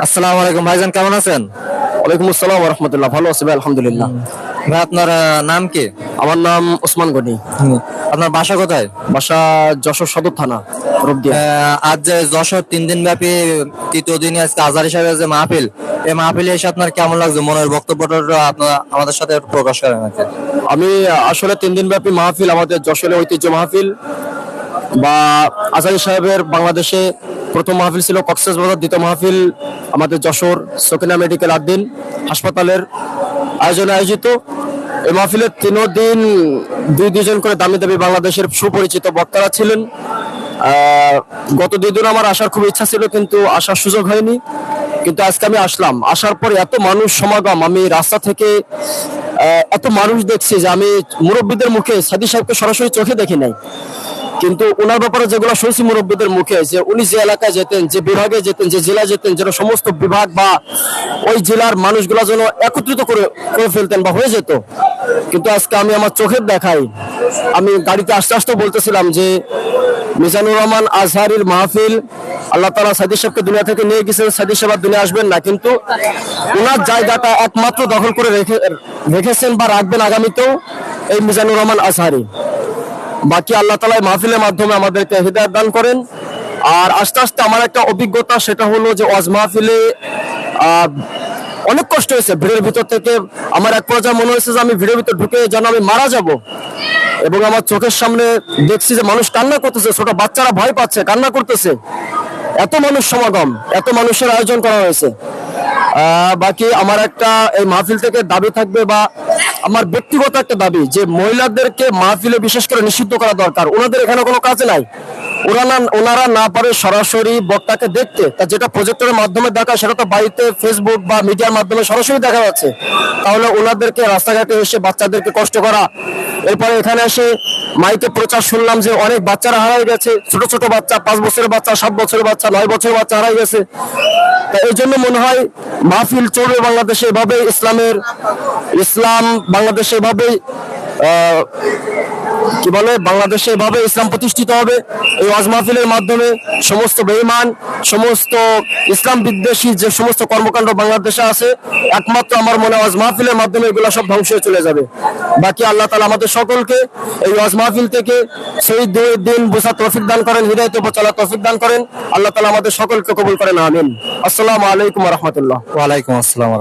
আসসালামু আলাইকুম ভাইজান, কেমন আছেন? ওয়ালাইকুম আসসালাম ওয়া রাহমাতুল্লাহ। ভালো আছি ভাই, আলহামদুলিল্লাহ। ভাই আপনার নাম কি? আমার নাম ওসমান গনি। আপনার বাসা কোথায়? বাসা যশোর সদর থানা, রূপদিয়া। আজ যে যশোর 3 দিন ব্যাপী তৃতীয় দিনে আজকে আজহারি সাহেবের যে মাহফিল, এই মাহফিলে এসে আপনার কেমন লাগছে? মনের বক্তব্যটা আপনার আমাদের সাথে একটু প্রকাশ করেন আর কি। আমি আসলে 3 দিন ব্যাপী মাহফিল, আমাদের যশোরের ঐতিহ্য মাহফিল বা আজহারি সাহেবের বাংলাদেশে প্রথম মাহফিল ছিল কক্সবাজার, দ্বিতীয় মাহফিল আমাদের যশোর সকিনা মেডিকেল আদ্দিন হাসপাতালের আয়োজনে আয়োজিত। এই মাহফিলের 3 দিন দুইজন করে দামি দামি বাংলাদেশের সুপরিচিত বক্তারা ছিলেন। গত 2 দিন আমার আসার খুব ইচ্ছা ছিল, কিন্তু আসার সুযোগ হয়নি। কিন্তু আজকে আমি আসলাম, আসার পর এত মানুষ সমাগম, আমি রাস্তা থেকে এত মানুষ দেখছি যে আমি মুরব্বীদের মুখে সাদি সাহেবকে সরাসরি চোখে দেখি নাই, কিন্তু ওনার ব্যাপারে যেগুলো শুনছি মুরব্বীদের মুখে, যে উনি যে এলাকায় যেতেন, যে বিভাগে যেতেন, যে জেলায় যেতেন, যেন সমস্ত বিভাগ বা ওই জেলার মানুষগুলা যেন একত্রিত করে ফেলতেন বা হয়ে যেত। কিন্তু আজকে আমি আমার চোখের দেখাই, আমি গাড়িতে আস্তে আস্তে বলতেছিলাম যে মিজানুর রহমান আজহারির মাহফিল, আল্লাহ তাআলা সাইদি সাহেবকে দুনিয়া থেকে নিয়ে গেছেন, সাইদি সাহেব আর দুনিয়া আসবেন না, কিন্তু ওনার জায়গাটা একমাত্র দখল করে রেখেছেন বা রাখবেন আগামীতেও এই মিজানুর রহমান আজহারি। বাকি আল্লাহ তাআলা মাহফিলের মাধ্যমে আমাদেরকে হিদায়াত দান করেন। আর আস্তে আস্তে আমার একটা অভিজ্ঞতা, সেটা হলো যে ওয়াজ মাহফিলে অনেক কষ্ট হয়েছে। ভিড়ের ভিতর থেকে আমার এক পর্যায়ে মনে হয়েছে যে আমি ভিড়ের ভিতর ঢুকে যেন আমি মারা যাব, এবং আমার চোখের সামনে দেখছি যে মানুষ কান্না করতেছে, ছোট বাচ্চারা ভয় পাচ্ছে, কান্না করতেছে। এত মানুষ সমাগম, এত মানুষের আয়োজন করা হয়েছে। বাকি আমার একটা এই মাহফিল থেকে দাবি থাকবে, বা আমার ব্যক্তিগত একটা দাবি, যে মহিলাদেরকে মাহফিলে বিশেষ করে নিষিদ্ধ করা দরকার। ওনাদের এখানে কোনো কাজ নাই, ওনারা না পারে সরাসরি বক্তাকে দেখতে, তা যেটা প্রজেক্টরের মাধ্যমে দেখা সেটা তো বাড়িতে ফেসবুক বা মিডিয়ার মাধ্যমে সরাসরি দেখা যাচ্ছে। তাহলে ওনাদেরকে রাস্তাঘাটে এসে বাচ্চাদেরকে কষ্ট করা, এরপরে এখানে এসে মাইকে প্রচার শুনলাম যে অনেক বাচ্চারা হারাই গেছে, ছোট ছোট বাচ্চা, 5 বছরের বাচ্চা, 7 বছরের বাচ্চা, 9 বছরের বাচ্চা হারাই গেছে। তা এই জন্য মনে হয় মাহফিল চলবে বাংলাদেশে এভাবে, ইসলাম বাংলাদেশে এভাবেই কি বলে, বাংলাদেশে এভাবে ইসলাম প্রতিষ্ঠিত হবে। এই ওয়াজ মাহফিলের মাধ্যমে সমস্ত বেঈমান, সমস্ত ইসলাম বিদ্বেষী যে সমস্ত কর্মকাণ্ড বাংলাদেশে আছে, একমাত্র আমার মনে হয় ওয়াজ মাহফিলের মাধ্যমে এগুলো সব ধ্বংস হয়ে চলে যাবে। বাকি আল্লাহ তাআলা আমাদের সকলকে এই ওয়াজ মাহফিল থেকে সেই দিন বোঝার তৌফিক দান করেন, হিদায়াতের উপর চলার তৌফিক দান করেন। আল্লাহ তাআলা আমাদের সকলকে কবুল করেন, আমিন। আসসালামু আলাইকুম ওয়া রাহমাতুল্লাহ। ওয়ালাইকুম আসসালাম।